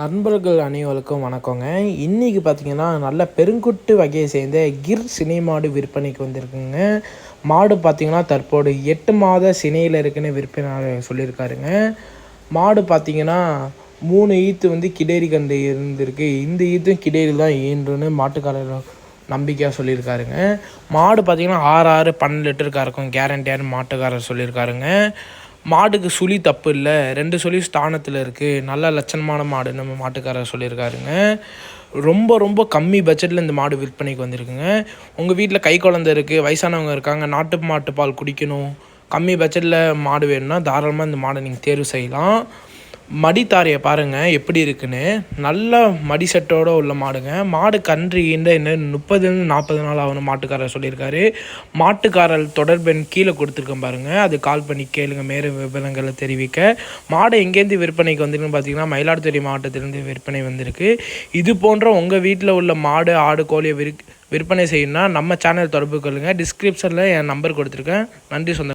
நண்பர்கள் அனைவருக்கும் வணக்கங்க. இன்றைக்கி பார்த்திங்கன்னா நல்ல பெருங்குட்டு வகையை சேர்ந்த கிர் சினை மாடு விற்பனைக்கு வந்திருக்குங்க. மாடு பார்த்திங்கன்னா தற்போது 8 மாத சினையில் இருக்குன்னு விற்பனை சொல்லியிருக்காருங்க. மாடு பார்த்திங்கன்னா 3 ஈத்து கிடேரி கண்டு இருந்திருக்கு. இந்த ஈத்தும் கிடேரி தான் ஈன்றுன்னு மாட்டுக்காரர் நம்பிக்கையாக சொல்லியிருக்காருங்க. மாடு பார்த்திங்கன்னா 6 12 லிட்டர் கறக்கும் கேரண்டியான மாட்டுக்காரர் சொல்லியிருக்காருங்க. மாடுக்கு சுழி தப்பு இல்லை, 2 சுழி ஸ்தானத்தில் இருக்குது, நல்ல லட்சணமான மாடு நம்ம மாட்டுக்காரர் சொல்லியிருக்காருங்க. ரொம்ப கம்மி பட்ஜெட்டில் இந்த மாடு விற்பனைக்கு வந்திருக்குங்க. உங்கள் வீட்டில் கை குழந்தை இருக்குது, வயசானவங்க இருக்காங்க, நாட்டு மாட்டு பால் குடிக்கணும், கம்மி பட்ஜெட்டில் மாடு வேணும்னா தாராளமாக இந்த மாடை நீங்கள் தேர்வு செய்யலாம். மடித்தாரையை பாருங்கள் எப்படி இருக்குன்னு, நல்ல மடி செட்டோடு உள்ள மாடுங்க. மாடு கன்று ஈண்ட இன்னும் 30-40 நாள் ஆகணும் மாட்டுக்காரர் சொல்லியிருக்காரு. மாட்டுக்காரர் தொடர்பெண் கீழே கொடுத்துருக்கேன் பாருங்கள், அது கால் பண்ணி கேளுங்க மேலும் விவரங்களை தெரிவிக்க. மாடு எங்கேருந்து விற்பனைக்கு வந்திருக்குன்னு பார்த்தீங்கன்னா மயிலாடுதுறை மாவட்டத்திலேருந்து விற்பனை வந்திருக்கு. இது போன்ற உங்கள் வீட்டில் உள்ள மாடு ஆடு கோழியை விற்பனை செய்யணும்னா நம்ம சேனல் தொடர்பு கொள்ளுங்கள். டிஸ்கிரிப்ஷனில் என் நம்பர் கொடுத்துருக்கேன். நன்றி சொந்த